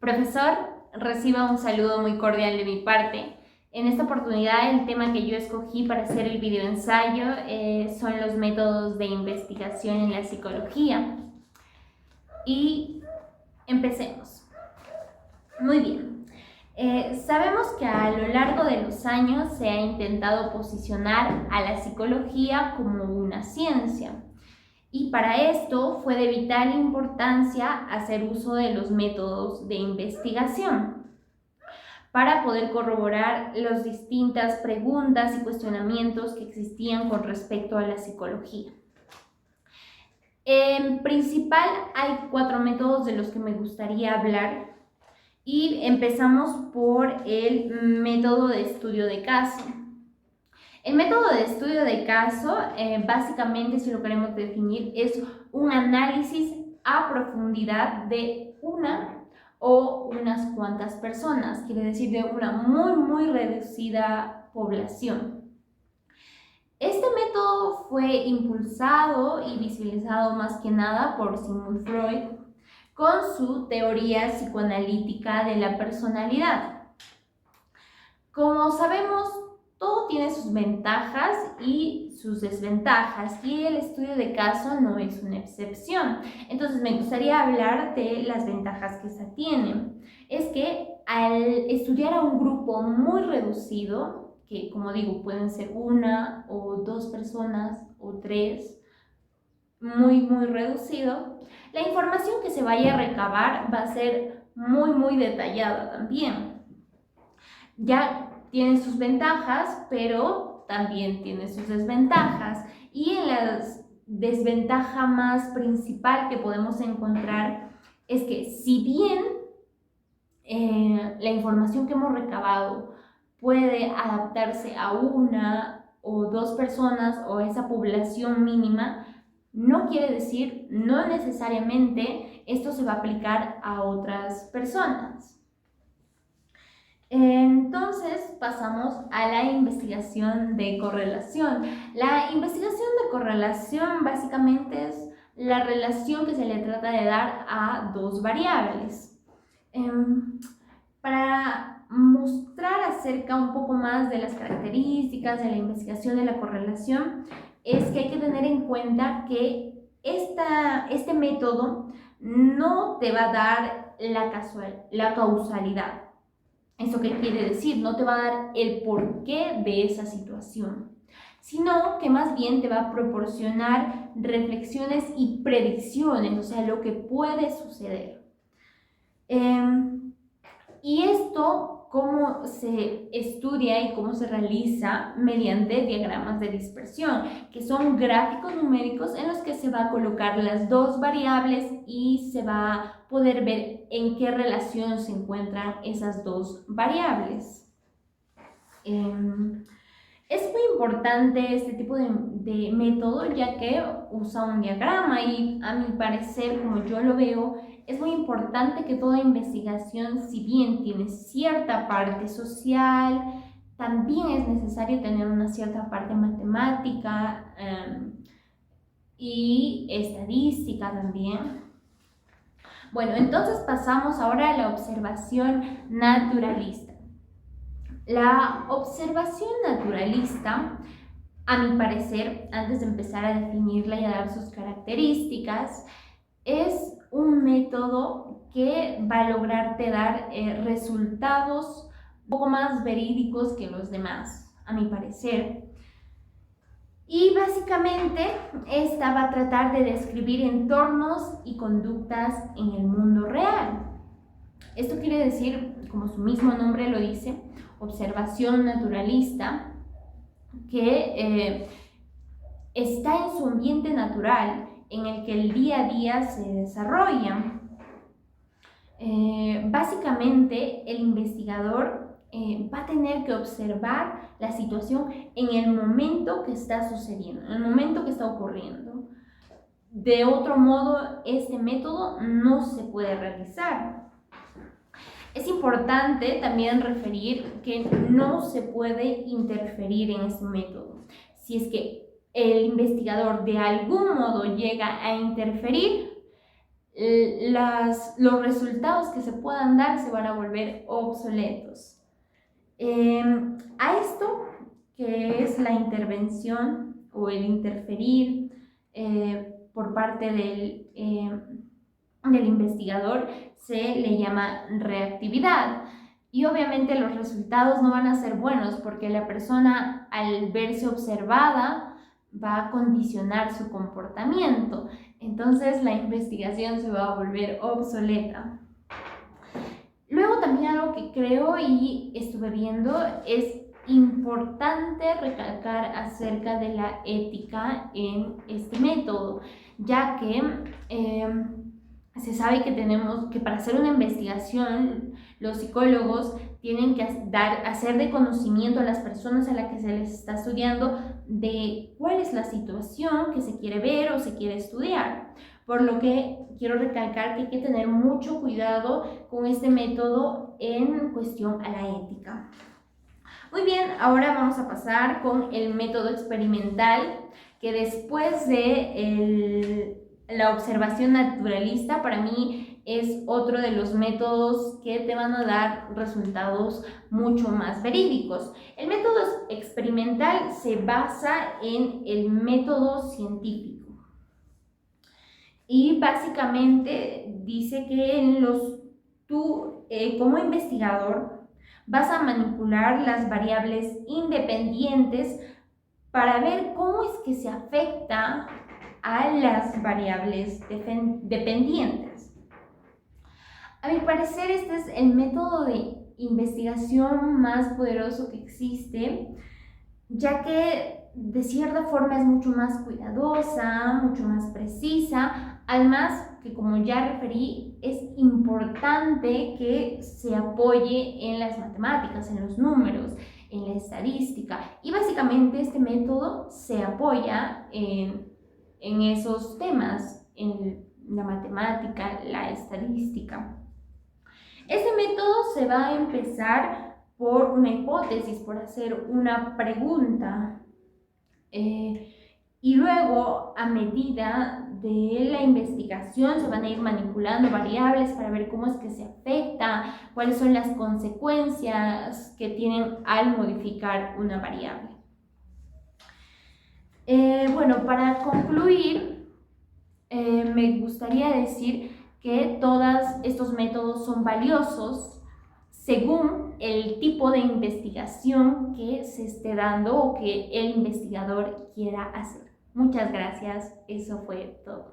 Profesor, reciba un saludo muy cordial de mi parte. En esta oportunidad el tema que yo escogí para hacer el videoensayo son los métodos de investigación en la psicología. Y empecemos. Muy bien. Sabemos que a lo largo de los años se ha intentado posicionar a la psicología como una ciencia. Y para esto fue de vital importancia hacer uso de los métodos de investigación para poder corroborar las distintas preguntas y cuestionamientos que existían con respecto a la psicología. En principal hay 4 métodos de los que me gustaría hablar y empezamos por el método de estudio de caso. El método de estudio de caso, básicamente, si lo queremos definir, es un análisis a profundidad de una o unas cuantas personas, quiere decir de una muy reducida población. Este método fue impulsado y visibilizado más que nada por Sigmund Freud con su teoría psicoanalítica de la personalidad. Como sabemos, todo tiene sus ventajas y sus desventajas, y el estudio de caso no es una excepción. Entonces me gustaría hablar de las ventajas que esta tiene. Es que al estudiar a un grupo muy reducido, que como digo pueden ser 1 o 2 personas o 3, muy reducido, la información que se vaya a recabar va a ser muy detallada también. Ya tiene sus ventajas, pero también tiene sus desventajas. Y en la desventaja más principal que podemos encontrar es que si bien la información que hemos recabado puede adaptarse a 1 o 2 personas o esa población mínima, no quiere decir, no necesariamente esto se va a aplicar a otras personas. Entonces pasamos a la investigación de correlación. La investigación de correlación básicamente es la relación que se le trata de dar a 2 variables. Para mostrar acerca un poco más de las características de la investigación de la correlación, es que hay que tener en cuenta que este método no te va a dar la causalidad. ¿Eso qué quiere decir? No te va a dar el porqué de esa situación, sino que más bien te va a proporcionar reflexiones y predicciones, o sea, lo que puede suceder. Y esto, cómo se estudia y cómo se realiza mediante diagramas de dispersión, que son gráficos numéricos en los que se va a colocar las 2 variables y se va a poder ver en qué relación se encuentran esas 2 variables. Es muy importante este tipo de método, ya que usa un diagrama y, a mi parecer, como yo lo veo, es muy importante que toda investigación, si bien tiene cierta parte social, también es necesario tener una cierta parte matemática y estadística también. Bueno, entonces pasamos ahora a la observación naturalista. La observación naturalista, a mi parecer, antes de empezar a definirla y a dar sus características, es un método que va a lograrte dar resultados un poco más verídicos que los demás, a mi parecer. Y básicamente esta va a tratar de describir entornos y conductas en el mundo real. Esto quiere decir, como su mismo nombre lo dice, observación naturalista, que está en su ambiente natural, en el que el día a día se desarrolla. Básicamente, el investigador va a tener que observar la situación en el momento que está sucediendo, en el momento que está ocurriendo. De otro modo, este método no se puede realizar. Es importante también referir que no se puede interferir en este método. Si es que el investigador de algún modo llega a interferir, los resultados que se puedan dar se van a volver obsoletos. A esto, que es la intervención o el interferir por parte del investigador, se le llama reactividad. Y obviamente los resultados no van a ser buenos porque la persona, al verse observada, va a condicionar su comportamiento. Entonces la investigación se va a volver obsoleta. Luego también algo que creo y estuve viendo es importante recalcar acerca de la ética en este método, ya que se sabe que para hacer una investigación los psicólogos tienen que hacer de conocimiento a las personas a las que se les está estudiando de cuál es la situación que se quiere ver o se quiere estudiar. Por lo que quiero recalcar que hay que tener mucho cuidado con este método en cuestión a la ética. Muy bien, ahora vamos a pasar con el método experimental, que después de la observación naturalista, para mí es otro de los métodos que te van a dar resultados mucho más verídicos. El método experimental se basa en el método científico y básicamente dice que tú como investigador vas a manipular las variables independientes para ver cómo es que se afecta a las variables dependientes. A mi parecer, este es el método de investigación más poderoso que existe, ya que de cierta forma es mucho más cuidadosa, mucho más precisa. Además, que como ya referí, es importante que se apoye en las matemáticas, en los números, en la estadística. Y básicamente este método se apoya en esos temas, en la matemática, la estadística. Este método se va a empezar por una hipótesis, por hacer una pregunta. Y luego, a medida de la investigación, se van a ir manipulando variables para ver cómo es que se afecta, cuáles son las consecuencias que tienen al modificar una variable. Bueno, para concluir, me gustaría decir que todos estos métodos son valiosos según el tipo de investigación que se esté dando o que el investigador quiera hacer. Muchas gracias, eso fue todo.